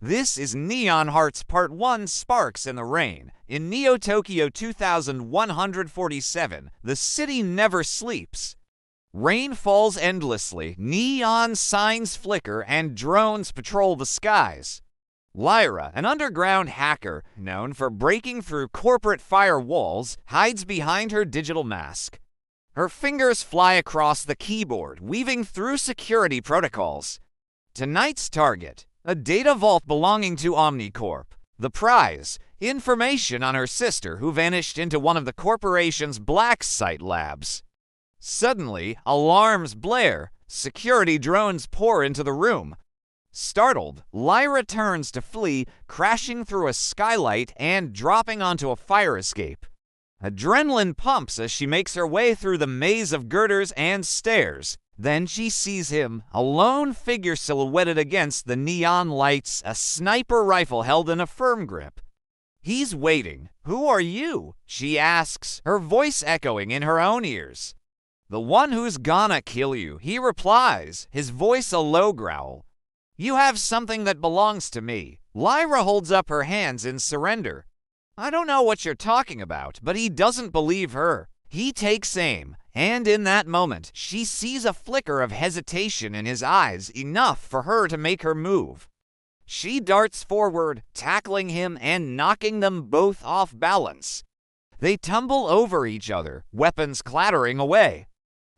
This is Neon Hearts Part 1 Sparks in the Rain. In Neo Tokyo 2147, the city never sleeps. Rain falls endlessly, neon signs flicker, and drones patrol the skies. Lyra, an underground hacker known for breaking through corporate firewalls, hides behind her digital mask. Her fingers fly across the keyboard, weaving through security protocols. Tonight's target: a data vault belonging to Omnicorp. The prize: information on her sister who vanished into one of the corporation's black site labs. Suddenly, alarms blare. Security drones pour into the room. Startled, Lyra turns to flee, crashing through a skylight and dropping onto a fire escape. Adrenaline pumps as she makes her way through the maze of girders and stairs. Then she sees him, a lone figure silhouetted against the neon lights, a sniper rifle held in a firm grip. He's waiting. "Who are you?" she asks, her voice echoing in her own ears. "The one who's gonna kill you," he replies, his voice a low growl. "You have something that belongs to me." Lyra holds up her hands in surrender. I don't know what you're talking about, but he doesn't believe her. He takes aim, and in that moment, she sees a flicker of hesitation in his eyes, enough for her to make her move. She darts forward, tackling him and knocking them both off balance. They tumble over each other, weapons clattering away.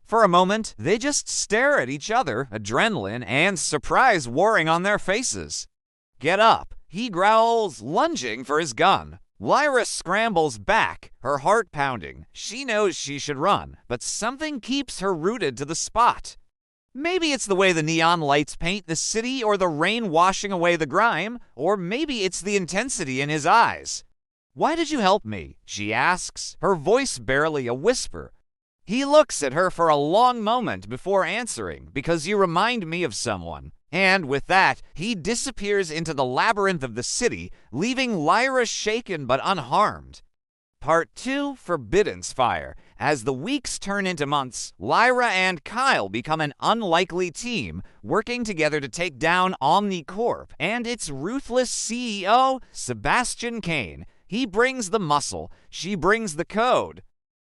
For a moment, they just stare at each other, adrenaline and surprise warring on their faces. "Get up," he growls, lunging for his gun. Lyra scrambles back, her heart pounding. She knows she should run, but something keeps her rooted to the spot. Maybe it's the way the neon lights paint the city, or the rain washing away the grime, or maybe it's the intensity in his eyes. "Why did you help me?" she asks, her voice barely a whisper. He looks at her for a long moment before answering. "Because you remind me of someone." And with that, he disappears into the labyrinth of the city, leaving Lyra shaken but unharmed. Part 2, Forbidden's Fire. As the weeks turn into months, Lyra and Kael become an unlikely team, working together to take down Omnicorp and its ruthless CEO, Sebastian Kane. He brings the muscle, she brings the code.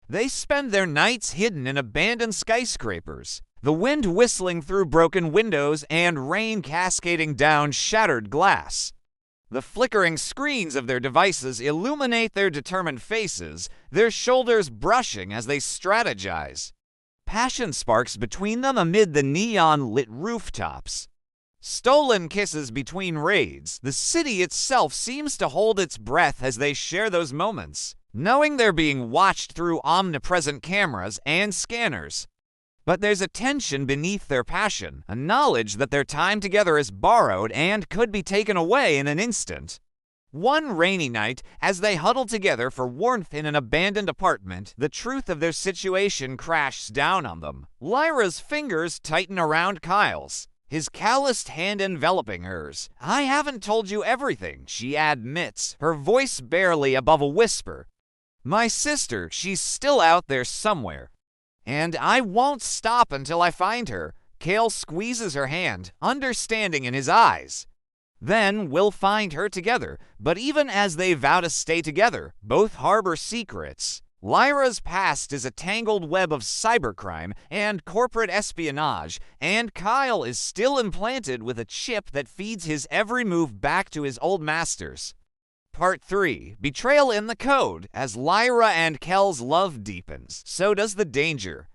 They spend their nights hidden in abandoned skyscrapers, the wind whistling through broken windows and rain cascading down shattered glass. The flickering screens of their devices illuminate their determined faces, their shoulders brushing as they strategize. Passion sparks between them amid the neon-lit rooftops. Stolen kisses between raids, the city itself seems to hold its breath as they share those moments, knowing they're being watched through omnipresent cameras and scanners. But there's a tension beneath their passion, a knowledge that their time together is borrowed and could be taken away in an instant. One rainy night, as they huddle together for warmth in an abandoned apartment, the truth of their situation crashes down on them. Lyra's fingers tighten around Kael's, his calloused hand enveloping hers. "I haven't told you everything," she admits, her voice barely above a whisper. "My sister, she's still out there somewhere. And I won't stop until I find her." Kael squeezes her hand, understanding in his eyes. "Then we'll find her together." But even as they vow to stay together, both harbor secrets. Lyra's past is a tangled web of cybercrime and corporate espionage, and Kael is still implanted with a chip that feeds his every move back to his old masters. Part 3, Betrayal in the Code. As Lyra and Kael's love deepens, so does the danger.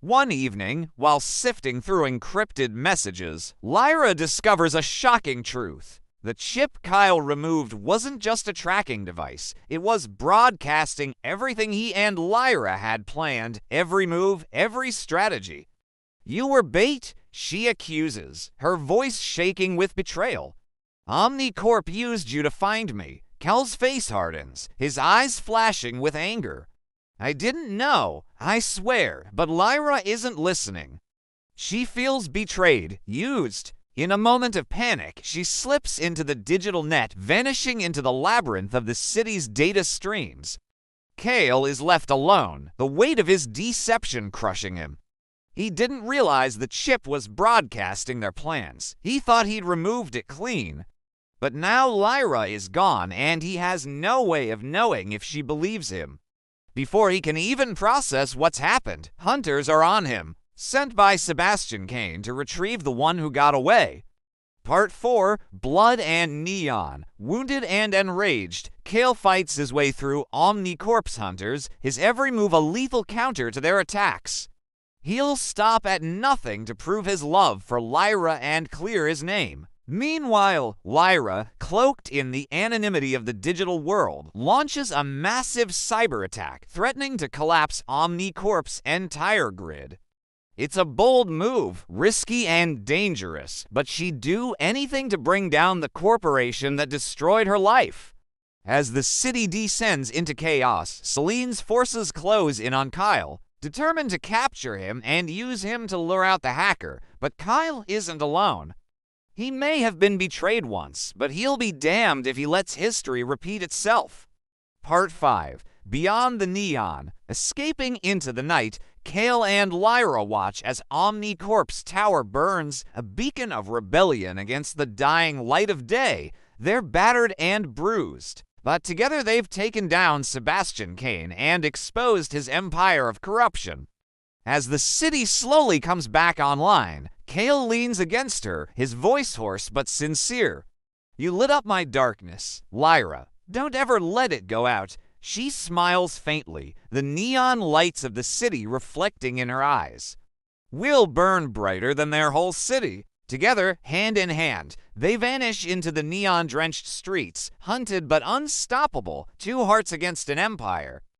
One evening, while sifting through encrypted messages, Lyra discovers a shocking truth. The chip Kael removed wasn't just a tracking device. It was broadcasting everything he and Lyra had planned, every move, every strategy. "You were bait," she accuses, her voice shaking with betrayal. "Omnicorp used you to find me." Kael's face hardens, his eyes flashing with anger. "I didn't know, I swear," but Lyra isn't listening. She feels betrayed, used. In a moment of panic, she slips into the digital net, vanishing into the labyrinth of the city's data streams. Kael is left alone, the weight of his deception crushing him. He didn't realize the chip was broadcasting their plans. He thought he'd removed it clean. But now Lyra is gone, and he has no way of knowing if she believes him. Before he can even process what's happened, hunters are on him, sent by Sebastian Cain to retrieve the one who got away. Part 4, Blood and Neon. Wounded and enraged, Kael fights his way through Omnicorpse hunters, his every move a lethal counter to their attacks. He'll stop at nothing to prove his love for Lyra and clear his name. Meanwhile, Lyra, cloaked in the anonymity of the digital world, launches a massive cyber attack, threatening to collapse Omnicorp's entire grid. It's a bold move, risky and dangerous, but she'd do anything to bring down the corporation that destroyed her life. As the city descends into chaos, Celine's forces close in on Kael, determined to capture him and use him to lure out the hacker, but Kael isn't alone. He may have been betrayed once, but he'll be damned if he lets history repeat itself. Part 5, Beyond the Neon. Escaping into the night, Kael and Lyra watch as Omnicorp's tower burns, a beacon of rebellion against the dying light of day. They're battered and bruised, but together they've taken down Sebastian Cain and exposed his empire of corruption. As the city slowly comes back online, Kael leans against her, his voice hoarse but sincere. "You lit up my darkness, Lyra. Don't ever let it go out." She smiles faintly, the neon lights of the city reflecting in her eyes. "We'll burn brighter than their whole city." Together, hand in hand, they vanish into the neon-drenched streets, hunted but unstoppable, two hearts against an empire.